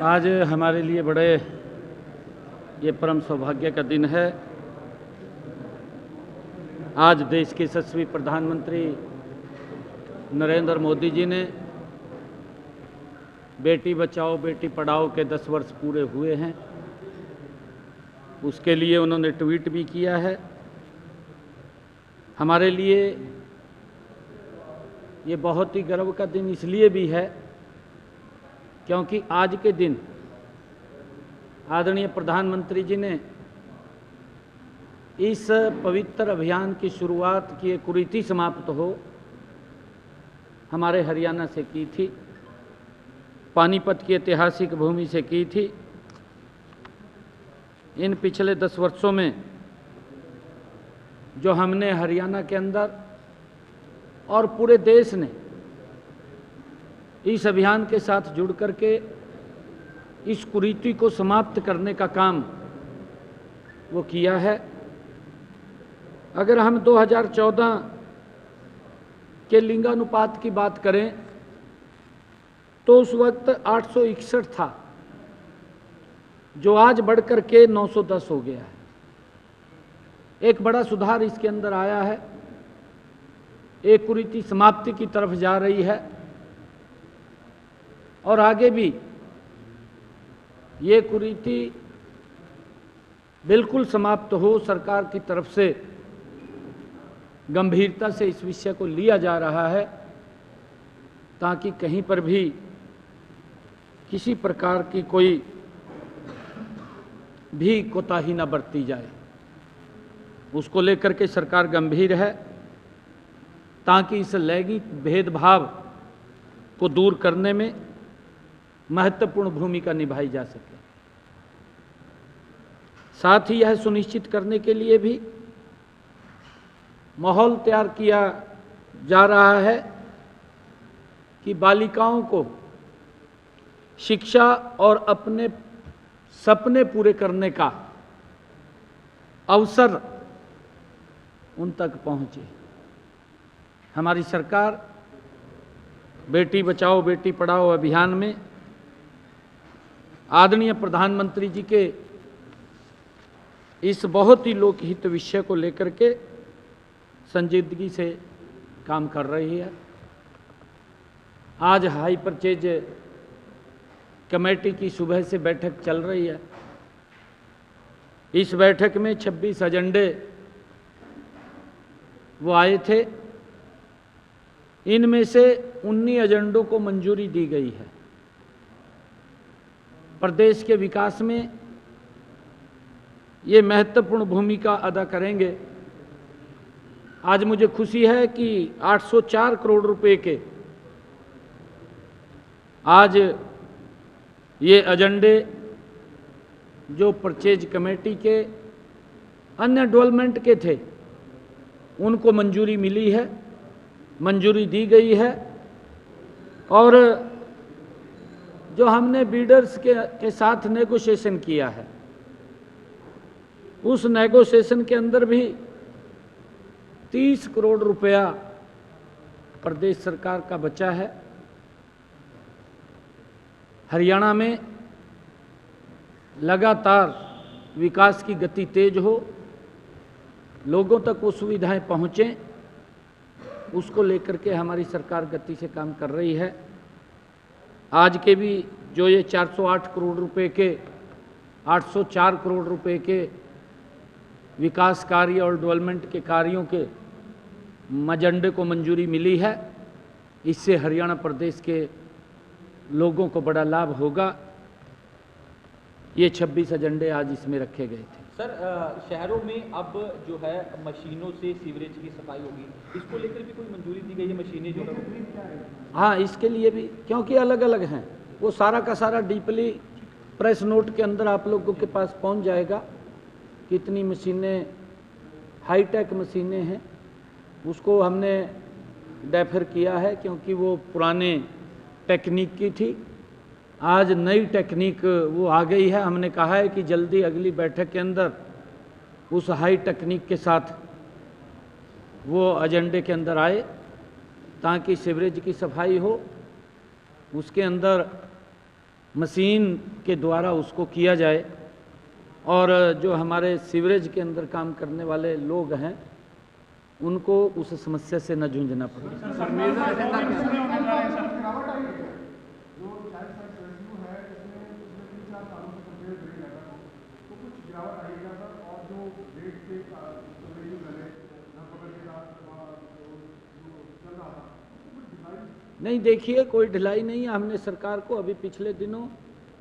आज हमारे लिए बड़े ये परम सौभाग्य का दिन है। आज देश के यशस्वी प्रधानमंत्री नरेंद्र मोदी जी ने बेटी बचाओ बेटी पढ़ाओ के 10 वर्ष पूरे हुए हैं। उसके लिए उन्होंने ट्वीट भी किया है। हमारे लिए ये बहुत ही गर्व का दिन इसलिए भी है क्योंकि आज के दिन आदरणीय प्रधानमंत्री जी ने इस पवित्र अभियान की शुरुआत की एक कुरीति समाप्त हो हमारे हरियाणा से की थी, पानीपत की ऐतिहासिक भूमि से की थी। इन पिछले 10 वर्षों में जो हमने हरियाणा के अंदर और पूरे देश ने इस अभियान के साथ जुड़ करके इस कुरीति को समाप्त करने का काम वो किया है। अगर हम 2014 के लिंगानुपात की बात करें तो उस वक्त 861 था, जो आज बढ़कर के 910 हो गया है। एक बड़ा सुधार इसके अंदर आया है, एक कुरीति समाप्ति की तरफ जा रही है और आगे भी ये कुरीति बिल्कुल समाप्त हो। सरकार की तरफ से गंभीरता से इस विषय को लिया जा रहा है ताकि कहीं पर भी किसी प्रकार की कोई भी कोताही न बरती जाए। उसको लेकर के सरकार गंभीर है ताकि इस लैंगिक भेदभाव को दूर करने में महत्वपूर्ण भूमिका निभाई जा सके। साथ ही यह सुनिश्चित करने के लिए भी माहौल तैयार किया जा रहा है कि बालिकाओं को शिक्षा और अपने सपने पूरे करने का अवसर उन तक पहुंचे। हमारी सरकार बेटी बचाओ बेटी पढ़ाओ अभियान में आदरणीय प्रधानमंत्री जी के इस बहुत ही लोकहित विषय को लेकर के संजीदगी से काम कर रही है। आज हाई परचेज कमेटी की सुबह से बैठक चल रही है। इस बैठक में 26 एजेंडे वो आए थे। इनमें से 19 एजेंडों को मंजूरी दी गई है। प्रदेश के विकास में ये महत्वपूर्ण भूमिका अदा करेंगे। आज मुझे खुशी है कि 804 करोड़ रुपए के आज ये एजेंडे जो परचेज कमेटी के अन्य डेवलपमेंट के थे उनको मंजूरी मिली है, मंजूरी दी गई है। और जो हमने बिल्डर्स के साथ नेगोशिएशन किया है उस नेगोशिएशन के अंदर भी 30 करोड़ रुपया प्रदेश सरकार का बचा है। हरियाणा में लगातार विकास की गति तेज हो, लोगों तक वो सुविधाएं पहुँचें, उसको लेकर के हमारी सरकार गति से काम कर रही है। आज के भी जो ये 408 करोड़ रुपए के 804 करोड़ रुपए के विकास कार्य और डेवलपमेंट के कार्यों के एजेंडे को मंजूरी मिली है, इससे हरियाणा प्रदेश के लोगों को बड़ा लाभ होगा। ये 26 एजेंडे आज इसमें रखे गए थे। सर, शहरों में अब जो है मशीनों से सीवरेज की सफाई होगी, इसको लेकर भी कोई मंजूरी दी गई है? मशीनें जो है हाँ, इसके लिए भी, क्योंकि अलग अलग हैं, वो सारा का सारा डीपली प्रेस नोट के अंदर आप लोगों के पास पहुंच जाएगा। कितनी मशीनें हाईटेक मशीनें हैं उसको हमने डेफर किया है क्योंकि वो पुराने टेक्निक की थी। आज नई टेक्निक वो आ गई है। हमने कहा है कि जल्दी अगली बैठक के अंदर उस हाई टेक्निक के साथ वो एजेंडे के अंदर आए ताकि सीवरेज की सफाई हो। उसके अंदर मशीन के द्वारा उसको किया जाए और जो हमारे सीवरेज के अंदर काम करने वाले लोग हैं उनको उस समस्या से न जूझना पड़े। नहीं, देखिए कोई ढिलाई नहीं है। हमने सरकार को अभी पिछले दिनों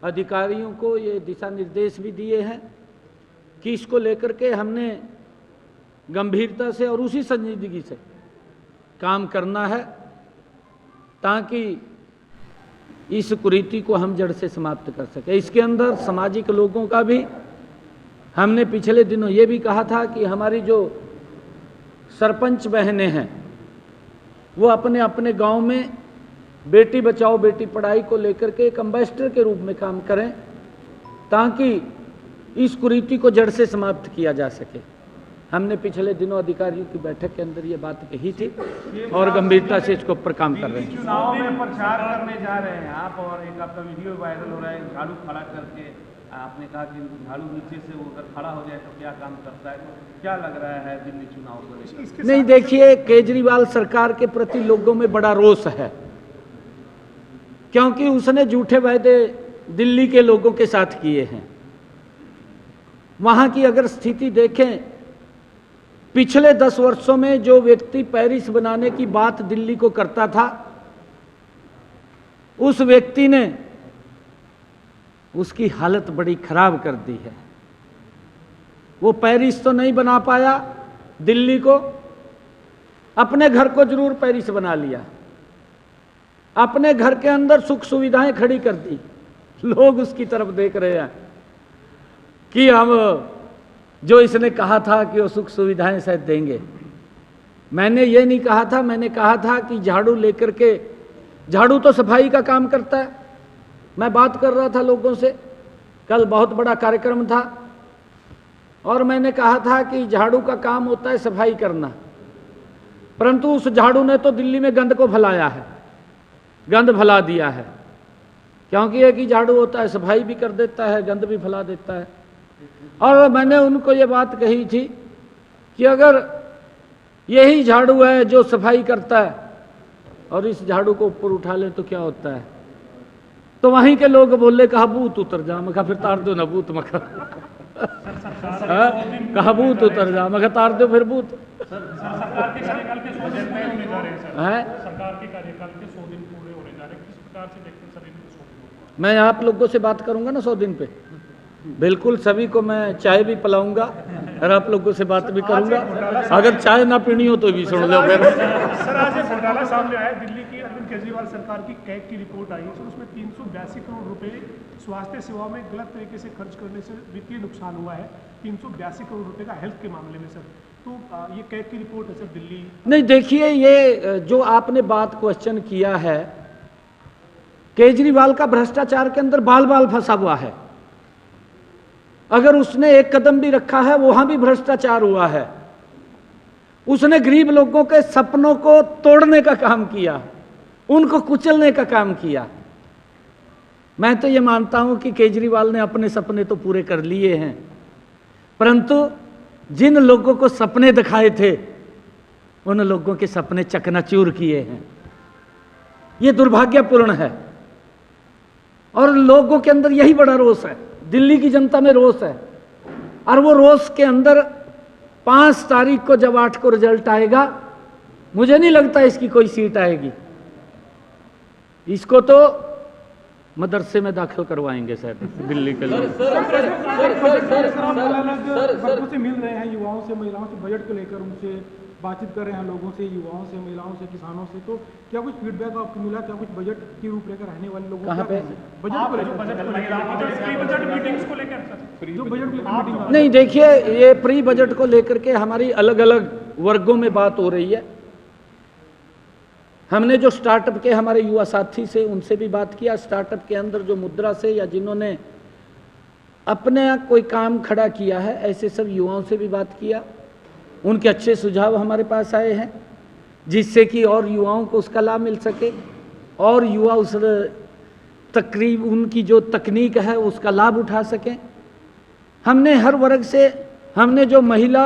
अधिकारियों को ये दिशा निर्देश भी दिए हैं कि इसको लेकर के हमने गंभीरता से और उसी संजीदगी से काम करना है ताकि इस कुरीति को हम जड़ से समाप्त कर सके। इसके अंदर सामाजिक लोगों का भी हमने पिछले दिनों ये भी कहा था कि हमारी जो सरपंच बहनें हैं वो अपने अपने गांव में बेटी बचाओ बेटी पढ़ाई को लेकर के एक एम्बेसडर के रूप में काम करें ताकि इस कुरीति को जड़ से समाप्त किया जा सके। हमने पिछले दिनों अधिकारियों की बैठक के अंदर ये बात कही थी और गंभीरता से इसके ऊपर काम कर रहे हैं। चुनाव में प्रचार करने जा रहे हैं आप और एक आपका वीडियो वायरल हो रहा है झाड़ू खड़ा करके आपने कहा कि झाड़ू नीचे से वो अगर खड़ा हो जाए तो क्या काम करता है, तो क्या लग रहा है दिल्ली चुनाव को लेकर? नहीं, देखिए केजरीवाल सरकार के प्रति लोगों में बड़ा रोष है क्योंकि उसने झूठे वायदे दिल्ली के लोगों के साथ किए हैं। वहां की अगर स्थिति देखें, पिछले 10 वर्षों में जो व्यक्ति पेरिस बनाने की बात दिल्ली को करता था उस व्यक्ति ने उसकी हालत बड़ी खराब कर दी है। वो पेरिस तो नहीं बना पाया दिल्ली को, अपने घर को जरूर पेरिस बना लिया, अपने घर के अंदर सुख सुविधाएं खड़ी कर दी। लोग उसकी तरफ देख रहे हैं कि हम जो इसने कहा था कि वो सुख सुविधाएं शायद देंगे। मैंने ये नहीं कहा था, मैंने कहा था कि झाड़ू लेकर के, झाड़ू तो सफाई का काम करता है। मैं बात कर रहा था लोगों से, कल बहुत बड़ा कार्यक्रम था और मैंने कहा था कि झाड़ू का काम होता है सफाई करना, परंतु उस झाड़ू ने तो दिल्ली में गंद को फैलाया है, गंद फैला दिया है। क्योंकि एक ही झाड़ू होता है, सफाई भी कर देता है, गंद भी फैला देता है। और मैंने उनको ये बात कही थी कि अगर यही झाड़ू है जो सफाई करता है और इस झाड़ू को ऊपर उठा ले तो क्या होता है? तो वहीं के लोग बोले कहा भूत उतर जा। मैं कहा फिर तार दो ना भूत, मैं कहा भूत उतर जा, मैं तार दो फिर भूत। सरकार के कार्यकाल के 100 दिन पूरे होने जा रहे हैं सर। है सरकार के कार्यकाल के 100 दिन पूरे होने जा रहे हैं, किस प्रकार से देखते हैं सर इनको 100 दिन? मैं आप लोगों से बात करूंगा ना 100 दिन पे, बिल्कुल सभी को मैं चाय भी पिलाऊंगा और आप लोगों से बात भी करूंगा। अगर चाय ना पीनी हो तो भी सुन लो फिर। सर आज एक घोटाला सामने आया, दिल्ली की अरविंद केजरीवाल सरकार की कैग की रिपोर्ट आई है सर, उसमें 382 करोड़ रुपए स्वास्थ्य सेवाओं में गलत तरीके से खर्च करने से वित्तीय नुकसान हुआ है। 382 करोड़ रुपए का हेल्थ के मामले में सर, तो ये कैग की रिपोर्ट है सर दिल्ली। नहीं, देखिए ये जो आपने बात क्वेश्चन किया है, केजरीवाल का भ्रष्टाचार के अंदर बाल बाल फंसा हुआ है। अगर उसने एक कदम भी रखा है वहां भी भ्रष्टाचार हुआ है। उसने गरीब लोगों के सपनों को तोड़ने का काम किया, उनको कुचलने का काम किया। मैं तो ये मानता हूं कि केजरीवाल ने अपने सपने तो पूरे कर लिए हैं, परंतु जिन लोगों को सपने दिखाए थे उन लोगों के सपने चकनाचूर किए हैं। ये दुर्भाग्यपूर्ण है और लोगों के अंदर यही बड़ा रोष है, दिल्ली की जनता में रोष है। और वो रोष के अंदर 5 तारीख को जब 8 को रिजल्ट आएगा, मुझे नहीं लगता इसकी कोई सीट आएगी। इसको तो मदरसे में दाखिल करवाएंगे शायद दिल्ली के लोग। वर्गों से मिल रहे हैं, युवाओं से, महिलाओं से, बजट को लेकर उनसे बातचीत कर रहे हैं, लोगों से, युवाओं से, महिलाओं से, किसानों से, तो क्या कुछ फीडबैक आपको मिला? क्या कुछ बजट की रूपरेखा रहने वाले लोगों कहाँ पे? बजट मीटिंग्स को लेकर सर, जो बजट मीटिंग नहीं, देखिए ये प्री बजट को लेकर के हमारी अलग अलग वर्गों में बात हो रही है। हमने जो स्टार्टअप के हमारे युवा साथी से उनसे भी बात किया, स्टार्टअप के अंदर जो मुद्रा से या जिन्होंने अपने कोई काम खड़ा किया है ऐसे सब युवाओं से भी बात किया। उनके अच्छे सुझाव हमारे पास आए हैं जिससे कि और युवाओं को उसका लाभ मिल सके और युवा उस तकरीब उनकी जो तकनीक है उसका लाभ उठा सकें। हमने हर वर्ग से, हमने जो महिला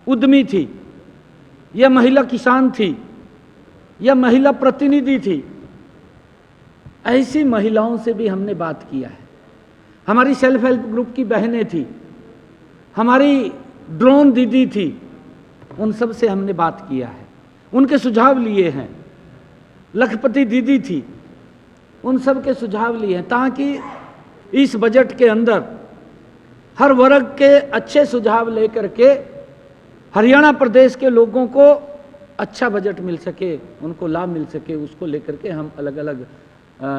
उद्यमी थी या महिला किसान थी या महिला प्रतिनिधि थी, ऐसी महिलाओं से भी हमने बात किया है। हमारी सेल्फ हेल्प ग्रुप की बहनें थी, हमारी ड्रोन दीदी थी, उन सब से हमने बात किया है, उनके सुझाव लिए हैं। लखपति दीदी थी, उन सब के सुझाव लिए हैं, ताकि इस बजट के अंदर हर वर्ग के अच्छे सुझाव लेकर के हरियाणा प्रदेश के लोगों को अच्छा बजट मिल सके, उनको लाभ मिल सके, उसको लेकर के हम अलग अलग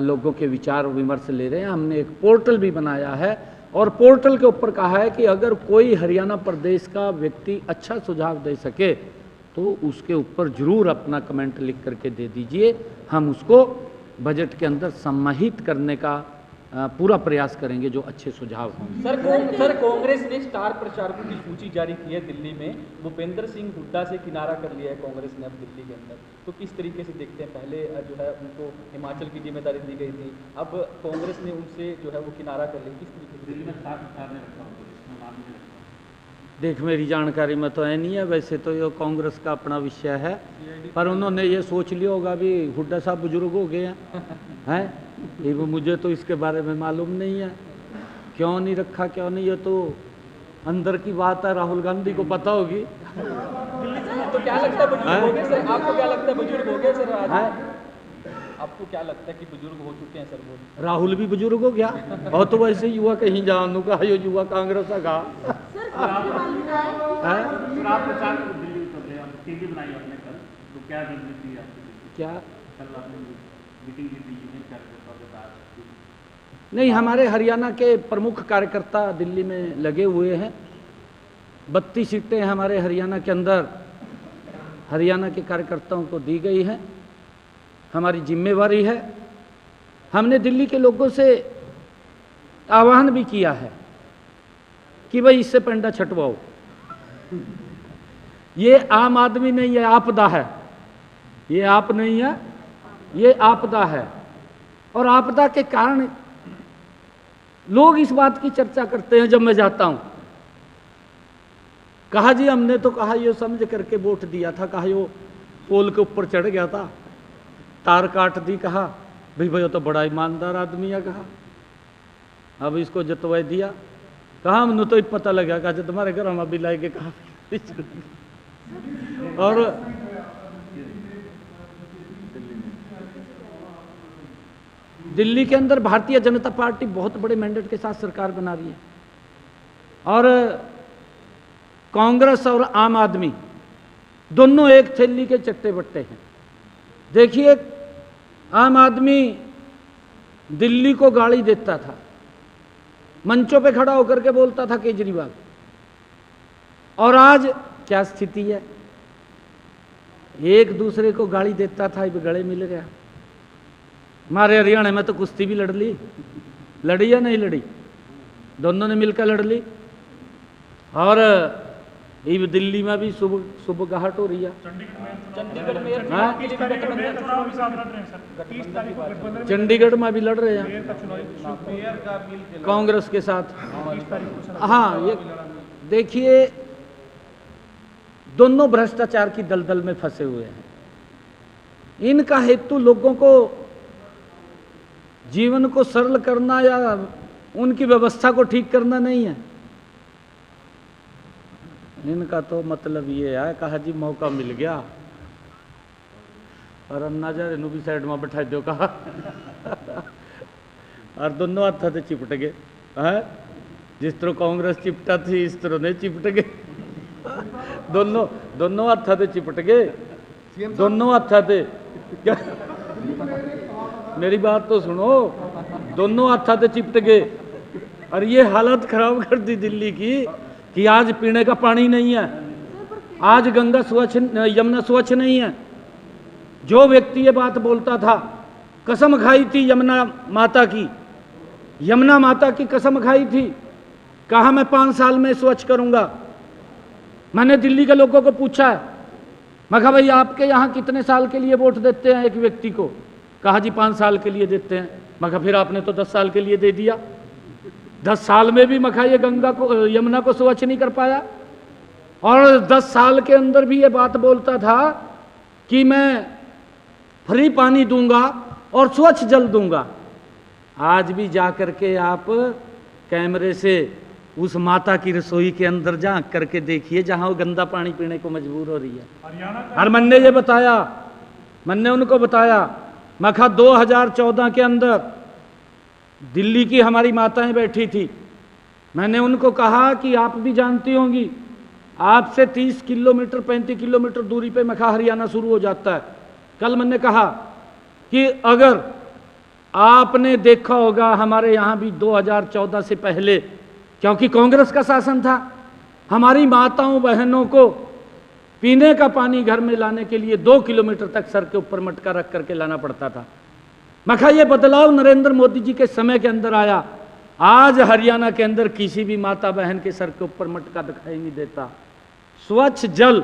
लोगों के विचार विमर्श ले रहे हैं। हमने एक पोर्टल भी बनाया है और पोर्टल के ऊपर कहा है कि अगर कोई हरियाणा प्रदेश का व्यक्ति अच्छा सुझाव दे सके तो उसके ऊपर जरूर अपना कमेंट लिख करके दे दीजिए, हम उसको बजट के अंदर सम्मानित करने का पूरा प्रयास करेंगे जो अच्छे सुझाव हों। सर कांग्रेस ने स्टार प्रचारकों की सूची जारी की है दिल्ली में, भूपेंद्र सिंह हुड्डा से किनारा कर लिया है कांग्रेस ने अब दिल्ली के अंदर, तो किस तरीके से देखते हैं? पहले जो है उनको हिमाचल की जिम्मेदारी दी गई थी, अब कांग्रेस ने उनसे जो है वो किनारा कर लिया, किस तरीके से? देख, मेरी जानकारी में तो है नहीं है, वैसे तो ये कांग्रेस का अपना विषय है, पर उन्होंने ये सोच लिया होगा भी हुड्डा साहब बुजुर्ग हो गए हैं, ये मुझे तो इसके बारे में मालूम नहीं है, क्यों नहीं रखा क्यों नहीं, ये तो अंदर की बात है, राहुल गांधी को पता होगी। तो क्या लगता है बुजुर्ग हो गए सर? आपको क्या लगता है बुजुर्ग हो गए सर आज? आपको क्या लगता है कि बुजुर्ग हो चुके हैं सर वो? राहुल भी बुजुर्ग हो गया और तो वैसे युवा कहीं जानू का यो युवा कांग्रेस का क्या नहीं, हमारे हरियाणा के प्रमुख कार्यकर्ता दिल्ली में लगे हुए हैं। 32 सीटें हमारे हरियाणा के अंदर हरियाणा के कार्यकर्ताओं को दी गई हैं, हमारी जिम्मेवारी है। हमने दिल्ली के लोगों से आह्वान भी किया है कि भाई इससे पंडा छटवाओ, ये आम आदमी नहीं है, आपदा है, ये आप नहीं है, ये आपदा है। और आपदा के कारण लोग इस बात की चर्चा करते हैं, जब मैं जाता हूं, कहा जी हमने तो कहा ये समझ करके वोट दिया था, कहा यो पोल के ऊपर चढ़ गया था, तार काट दी, कहा भाई भाई तो बड़ा ईमानदार आदमी है, कहा अब इसको जतवा दिया, कहा हमने तो पता लगा, कहा जब तुम्हारे घर हम अभी लाएंगे, कहा और दिल्ली के अंदर भारतीय जनता पार्टी बहुत बड़े मैंडेट के साथ सरकार बना रही है और कांग्रेस और आम आदमी दोनों एक थैली के चट्टे बट्टे हैं। देखिए, आम आदमी दिल्ली को गाली देता था, मंचों पे खड़ा होकर के बोलता था केजरीवाल, और आज क्या स्थिति है, एक दूसरे को गाली देता था, अब गले मिल गया। हमारे हरियाणा में तो कुश्ती भी लड़ी या नहीं लड़ी, दोनों ने मिलकर लड़ ली, और ये दिल्ली में भी सुबगाहट हो रही है। चंडीगढ़ में भी लड़ रहे हैं कांग्रेस के साथ। हाँ, ये देखिए, दोनों भ्रष्टाचार की दलदल में फंसे हुए हैं। इनका हेतु लोगों को जीवन को सरल करना या उनकी व्यवस्था को ठीक करना नहीं है, इनका तो मतलब ये है, कहा जी मौका मिल गया और अन्ना जा इन भी साइड में बैठा दो, कहा और दोनों हाथ से चिपट गए हैं, जिस तरह कांग्रेस चिपटा थी इस तरह नहीं चिपट गए, दोनों हाथ से चिपट गए, दोनों हाथ से। मेरी बात तो सुनो, दोनों हाथ से चिपट गए और ये हालत खराब कर दी दिल्ली की कि आज पीने का पानी नहीं है, आज गंगा स्वच्छ, यमुना स्वच्छ नहीं है। जो व्यक्ति ये बात बोलता था, कसम खाई थी यमुना माता की, यमुना माता की कसम खाई थी, कहा मैं 5 साल में स्वच्छ करूंगा। मैंने दिल्ली के लोगों को पूछा, मैं कहा भाई आपके यहाँ कितने साल के लिए वोट देते हैं एक व्यक्ति को, कहा जी 5 साल के लिए देते हैं। मैं कहा फिर आपने तो 10 साल के लिए दे दिया, 10 साल में भी मखा ये गंगा को यमुना को स्वच्छ नहीं कर पाया। और 10 साल के अंदर भी ये बात बोलता था कि मैं फ्री पानी दूंगा और स्वच्छ जल दूंगा। आज भी जा करके आप कैमरे से उस माता की रसोई के अंदर झांक करके देखिए जहां वो गंदा पानी पीने को मजबूर हो रही है। और मैंने ये बताया, मैंने उनको बताया, मैं कहा 2014 के अंदर दिल्ली की हमारी माताएं बैठी थी, मैंने उनको कहा कि आप भी जानती होंगी आपसे 30 किलोमीटर 35 किलोमीटर दूरी पे मखा हरियाणा शुरू हो जाता है। कल मैंने कहा कि अगर आपने देखा होगा हमारे यहाँ भी 2014 से पहले, क्योंकि कांग्रेस का शासन था, हमारी माताओं बहनों को पीने का पानी घर में लाने के लिए 2 किलोमीटर तक सर के ऊपर मटका रख करके लाना पड़ता था। मैं कहा ये बदलाव नरेंद्र मोदी जी के समय के अंदर आया। आज हरियाणा के अंदर किसी भी माता बहन के सर के ऊपर मटका दिखाई नहीं देता। स्वच्छ जल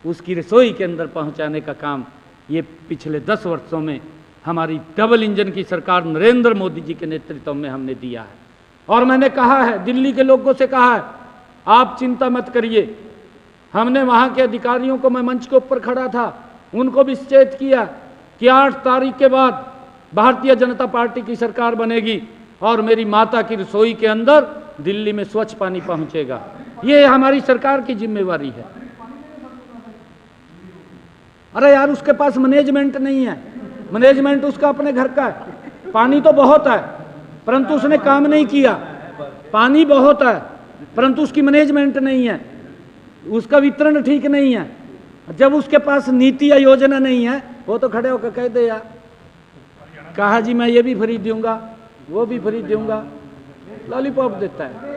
उसकी रसोई के अंदर पहुंचाने का काम ये पिछले 10 वर्षों में हमारी डबल इंजन की सरकार नरेंद्र मोदी जी के नेतृत्व में हमने दिया है। और मैंने कहा है, दिल्ली के लोगों से कहा है, आप चिंता मत करिए। हमने वहाँ के अधिकारियों को, मैं मंच के ऊपर खड़ा था, उनको भी सचेत किया कि 8 तारीख के बाद भारतीय जनता पार्टी की सरकार बनेगी और मेरी माता की रसोई के अंदर दिल्ली में स्वच्छ पानी पहुंचेगा। ये हमारी सरकार की जिम्मेवारी है। अरे यार, उसके पास मैनेजमेंट नहीं है, मैनेजमेंट उसका अपने घर का है। पानी तो बहुत है परंतु उसने काम नहीं किया। पानी बहुत है परंतु उसकी मैनेजमेंट नहीं है, उसका वितरण ठीक नहीं है। जब उसके पास नीति या योजना नहीं है, वो तो खड़े होकर कह दे यार, कहा जी मैं ये भी फ्री दूंगा, वो भी फ्री दूंगा, लॉलीपॉप देता है।